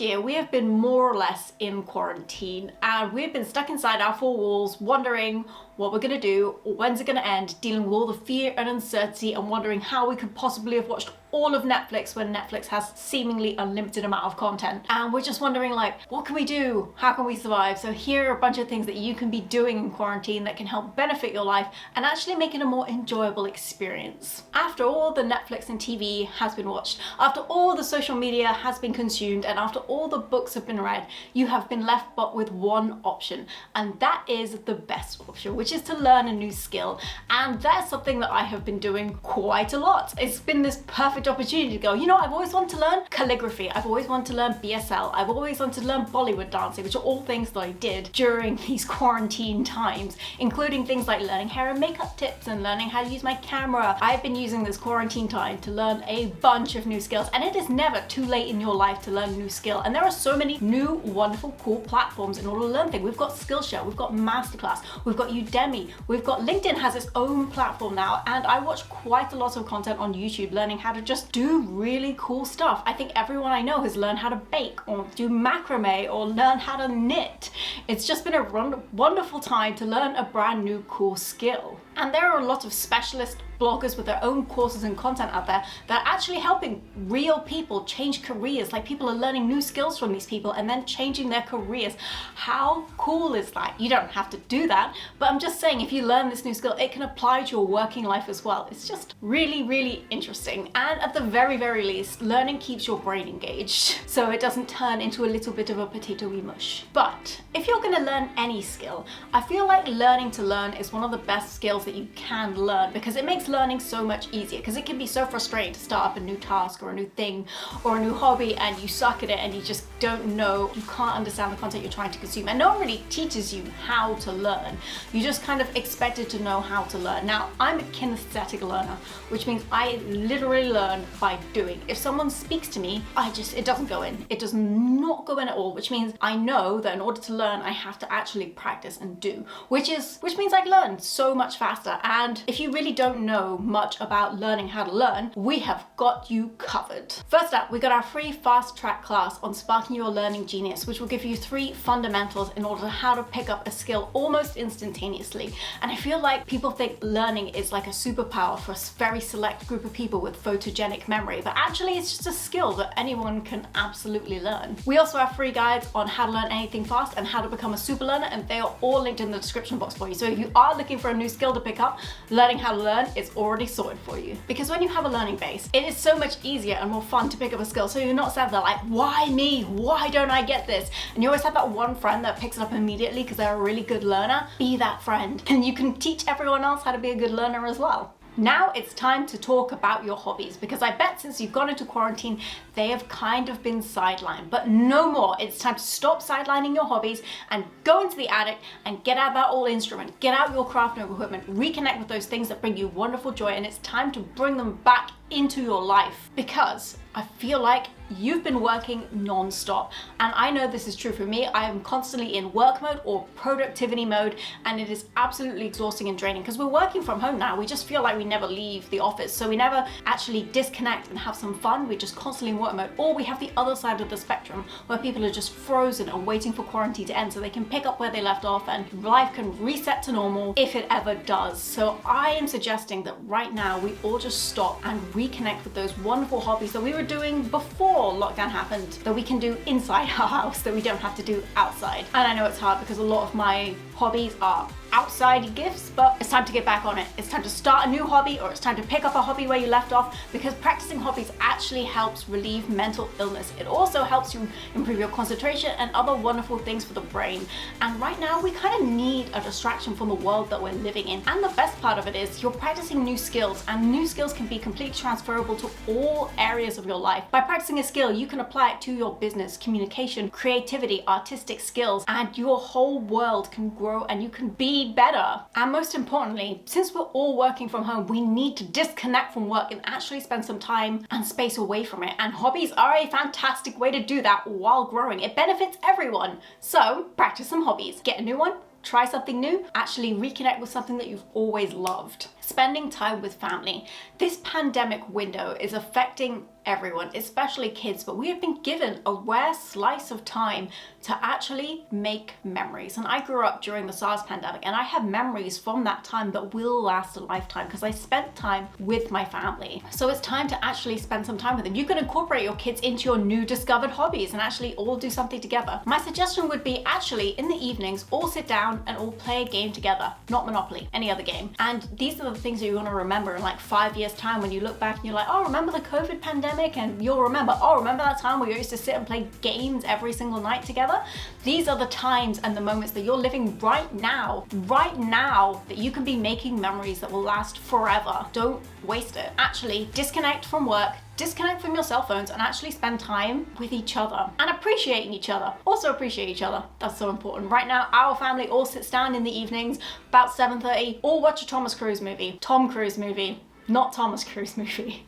year, we have been more or less in quarantine and we've been stuck inside our four walls, wondering what we're gonna do, when's it gonna end, dealing with all the fear and uncertainty and wondering how we could possibly have watched all of Netflix when Netflix has seemingly unlimited amount of content. And we're just wondering, like, what can we do? How can we survive? So here are a bunch of things that you can be doing in quarantine that can help benefit your life and actually make it a more enjoyable experience. After all the Netflix and TV has been watched, after all the social media has been consumed, and after all the books have been read, you have been left but with one option, and that is the best option, which is to learn a new skill. And that's something that I have been doing quite a lot. It's been this perfect opportunity to go, you know, I've always wanted to learn calligraphy, I've always wanted to learn BSL, I've always wanted to learn Bollywood dancing, which are all things that I did during these quarantine times, including things like learning hair and makeup tips and learning how to use my camera. I've been using this quarantine time to learn a bunch of new skills, and it is never too late in your life to learn a new skill. And there are so many new, wonderful, cool platforms in order to learn things. We've got Skillshare, we've got Masterclass, we've got Udemy, we've got LinkedIn has its own platform now, and I watch quite a lot of content on YouTube learning how to just do really cool stuff. I think everyone I know has learned how to bake or do macrame or learn how to knit. It's just been a wonderful time to learn a brand new cool skill. And there are a lot of specialist bloggers with their own courses and content out there that are actually helping real people change careers. Like, people are learning new skills from these people and then changing their careers. How cool is that? You don't have to do that, but I'm just saying, if you learn this new skill, it can apply to your working life as well. It's just really, really interesting. And at the very, very least, learning keeps your brain engaged, so it doesn't turn into a little bit of a potato-y mush. But if you're gonna learn any skill, I feel like learning to learn is one of the best skills that you can learn, because it makes learning so much easier. Because it can be so frustrating to start up a new task or a new thing or a new hobby and you suck at it and you just don't know, you can't understand the content you're trying to consume, and no one really teaches you how to learn. You just kind of expected to know how to learn. Now, I'm a kinesthetic learner, which means I literally learn by doing. If someone speaks to me, it doesn't go in. It does not go in at all, which means I know that in order to learn, I have to actually practice and do, which means I learn so much faster. And if you really don't know much about learning how to learn, we have got you covered. First up, we got our free fast track class on sparking your learning genius, which will give you 3 fundamentals in order to how to pick up a skill almost instantaneously. And I feel like people think learning is like a superpower for a very select group of people with photogenic memory, but actually it's just a skill that anyone can absolutely learn. We also have free guides on how to learn anything fast and how to become a super learner, and they are all linked in the description box for you. So if you are looking for a new skill to pick up, learning how to learn is already sorted for you. Because when you have a learning base, it is so much easier and more fun to pick up a skill. So you're not sat there like, why me? Why don't I get this? And you always have that one friend that picks it up immediately because they're a really good learner. Be that friend, and you can teach everyone else how to be a good learner as well. Now it's time to talk about your hobbies, because I bet since you've gone into quarantine, they have kind of been sidelined, but no more. It's time to stop sidelining your hobbies and go into the attic and get out that old instrument, get out your crafting equipment, reconnect with those things that bring you wonderful joy, and it's time to bring them back into your life, because I feel like you've been working non-stop, and I know this is true for me. I am constantly in work mode or productivity mode, and it is absolutely exhausting and draining because we're working from home now. We just feel like we never leave the office, so we never actually disconnect and have some fun. We're just constantly in work mode. Or we have the other side of the spectrum where people are just frozen and waiting for quarantine to end so they can pick up where they left off and life can reset to normal if it ever does. So I am suggesting that right now we all just stop and reconnect with those wonderful hobbies that we were doing before lockdown happened, that we can do inside our house, that we don't have to do outside. And I know it's hard because a lot of my hobbies are outside gifts, but it's time to get back on it. It's time to start a new hobby, or it's time to pick up a hobby where you left off, because practicing hobbies actually helps relieve mental illness. It also helps you improve your concentration and other wonderful things for the brain. And right now we kind of need a distraction from the world that we're living in. And the best part of it is you're practicing new skills, and new skills can be completely transferable to all areas of your life. By practicing a skill, you can apply it to your business, communication, creativity, artistic skills, and your whole world can grow and you can be better. And most importantly, since we're all working from home, we need to disconnect from work and actually spend some time and space away from it. And hobbies are a fantastic way to do that while growing. It benefits everyone. So practice some hobbies. Get a new one, try something new, actually reconnect with something that you've always loved. Spending time with family. This pandemic window is affecting everyone, especially kids, but we have been given a rare slice of time to actually make memories. And I grew up during the SARS pandemic, and I have memories from that time that will last a lifetime because I spent time with my family. So it's time to actually spend some time with them. You can incorporate your kids into your new discovered hobbies and actually all do something together. My suggestion would be actually in the evenings, all sit down and all play a game together, not Monopoly, any other game. And these are the things that you're gonna remember in like 5 years time when you look back and you're like, oh, remember the COVID pandemic? And you'll remember, oh, remember that time we used to sit and play games every single night together? These are the times and the moments that you're living right now, that you can be making memories that will last forever. Don't waste it. Actually, disconnect from work, disconnect from your cell phones, and actually spend time with each other and appreciating each other. Also appreciate each other. That's so important. Right now, our family all sits down in the evenings about 7:30, all watch a Tom Cruise movie, not Thomas Cruise movie.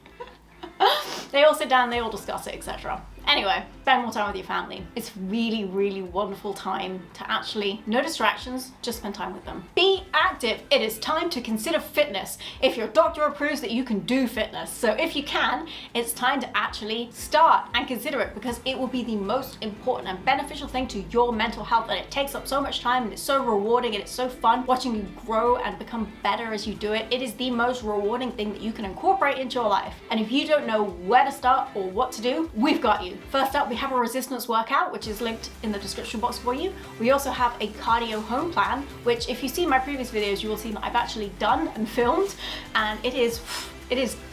They all sit down, they all discuss it, etc. Anyway, spend more time with your family. It's really, really wonderful time to actually, no distractions, just spend time with them. Be active. It is time to consider fitness. If your doctor approves that you can do fitness. So if you can, it's time to actually start and consider it because it will be the most important and beneficial thing to your mental health, and it takes up so much time and it's so rewarding and it's so fun watching you grow and become better as you do it. It is the most rewarding thing that you can incorporate into your life. And if you don't know where to start or what to do, we've got you. First up, we have a resistance workout, which is linked in the description box for you. We also have a cardio home plan, which if you see my previous videos, you will see that I've actually done and filmed, and it is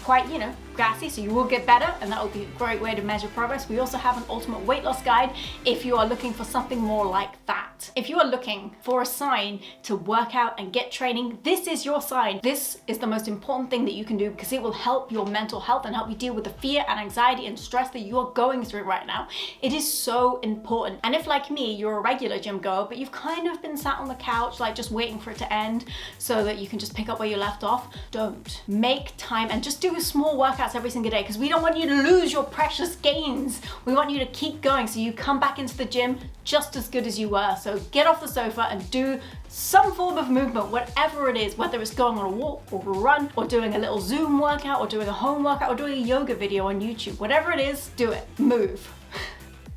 quite, gassy, so you will get better, and that will be a great way to measure progress. We also have an ultimate weight loss guide if you are looking for something more like that. If you are looking for a sign to work out and get training, this is your sign. This is the most important thing that you can do because it will help your mental health and help you deal with the fear and anxiety and stress that you are going through right now. It is so important. And if, like me, you're a regular gym goer, but you've kind of been sat on the couch, like just waiting for it to end so that you can just pick up where you left off, don't. Make time and just do a small workout every single day because we don't want you to lose your precious gains. We want you to keep going so you come back into the gym just as good as you were. So get off the sofa and do some form of movement, whatever it is, whether it's going on a walk or a run or doing a little Zoom workout or doing a home workout or doing a yoga video on YouTube. Whatever it is, do it. Move.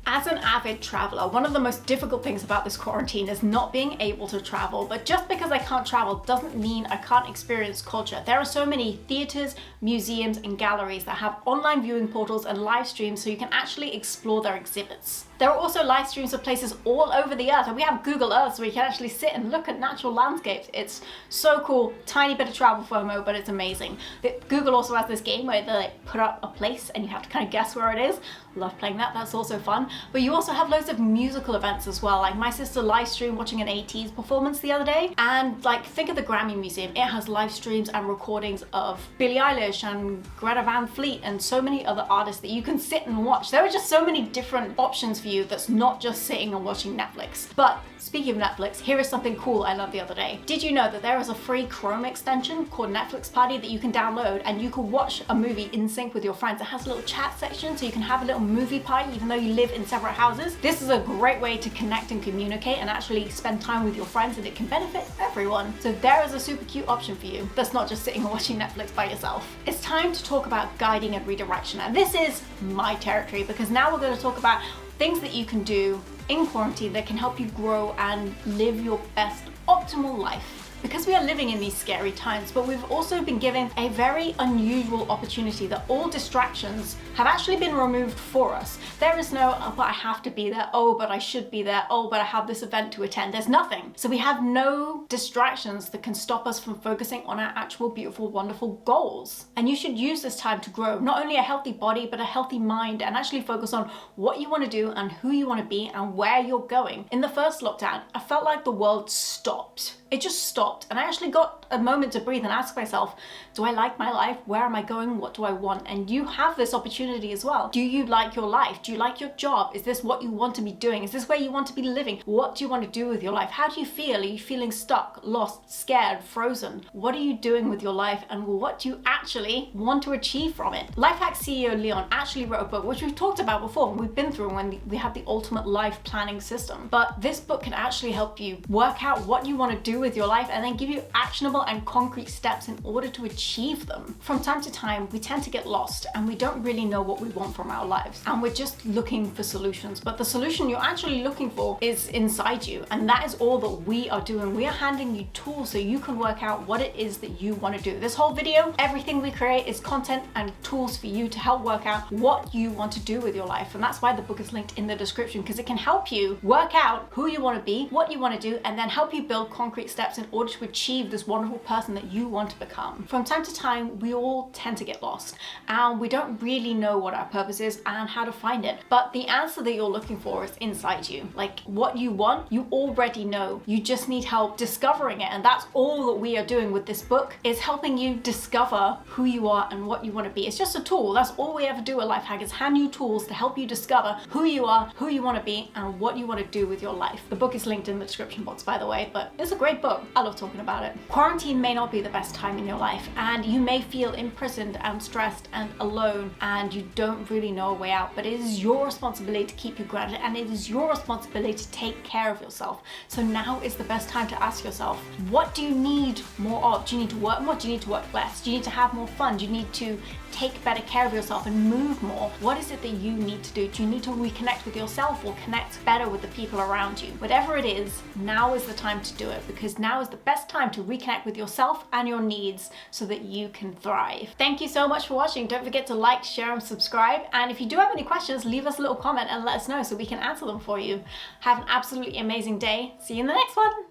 As an avid traveler, one of the most difficult things about this quarantine is not being able to travel. But just because I can't travel doesn't mean I can't experience culture. There are so many theaters, museums, and galleries that have online viewing portals and live streams so you can actually explore their exhibits. There are also live streams of places all over the earth, and we have Google Earth so we can actually sit and look at natural landscapes. It's so cool. Tiny bit of travel FOMO, but it's amazing. Google also has this game where they put up a place and you have to kind of guess where it is. Love playing that. That's also fun. But you also have loads of musical events as well. Like my sister live streamed watching an 80s performance the other day, and like think of the Grammy Museum. It has live streams and recordings of Billie Eilish and Greta Van Fleet and so many other artists that you can sit and watch. There are just so many different options for you that's not just sitting and watching Netflix. But speaking of Netflix, here is something cool I learned the other day. Did you know that there is a free Chrome extension called Netflix Party that you can download, and you can watch a movie in sync with your friends? It has a little chat section so you can have a little movie party even though you live in separate houses. This is a great way to connect and communicate and actually spend time with your friends, and it can benefit everyone. So there is a super cute option for you that's not just sitting and watching Netflix by yourself. It's time to talk about guiding and redirection. And this is my territory because now we're going to talk about things that you can do in quarantine that can help you grow and live your best optimal life. Because we are living in these scary times, but we've also been given a very unusual opportunity that all distractions have actually been removed for us. There is no, oh, but I have to be there, oh, but I should be there, oh, but I have this event to attend. There's nothing. So we have no distractions that can stop us from focusing on our actual beautiful, wonderful goals. And you should use this time to grow not only a healthy body, but a healthy mind, and actually focus on what you want to do and who you want to be and where you're going. In the first lockdown, I felt like the world stopped. It just stopped, and I actually got a moment to breathe and ask myself, do I like my life? Where am I going? What do I want? And you have this opportunity as well. Do you like your life? Do you like your job? Is this what you want to be doing? Is this where you want to be living? What do you want to do with your life? How do you feel? Are you feeling stuck, lost, scared, frozen? What are you doing with your life, and what do you actually want to achieve from it? Lifehack CEO Leon actually wrote a book, which we've talked about before, and we've been through when we have the ultimate life planning system. But this book can actually help you work out what you want to do with your life and then give you actionable and concrete steps in order to achieve them. From time to time, we tend to get lost and we don't really know what we want from our lives, and we're just looking for solutions. But the solution you're actually looking for is inside you, and that is all that we are doing. We are handing you tools so you can work out what it is that you want to do. This whole video, everything we create is content and tools for you to help work out what you want to do with your life. And that's why the book is linked in the description, because it can help you work out who you want to be, what you want to do, and then help you build concrete steps in order to achieve this wonderful person that you want to become. From time to time, we all tend to get lost and we don't really know what our purpose is and how to find it. But the answer that you're looking for is inside you. Like, what you want, you already know. You just need help discovering it. And that's all that we are doing with this book, is helping you discover who you are and what you want to be. It's just a tool. That's all we ever do at Lifehack, is hand you tools to help you discover who you are, who you want to be, and what you want to do with your life. The book is linked in the description box, by the way, but it's a great book. I love talking about it. Quarantine may not be the best time in your life, and you may feel imprisoned and stressed and alone, and you don't really know a way out, but it is your responsibility to keep you grounded, and it is your responsibility to take care of yourself. So now is the best time to ask yourself, what do you need more of? Do you need to work more? Do you need to work less? Do you need to have more fun? Do you need to take better care of yourself and move more? What is it that you need to do? Do you need to reconnect with yourself or connect better with the people around you? Whatever it is, now is the time to do it, because now is the best time to reconnect with yourself and your needs so that you can thrive. Thank you so much for watching. Don't forget to like, share, and subscribe. And if you do have any questions, leave us a little comment and let us know so we can answer them for you. Have an absolutely amazing day. See you in the next one.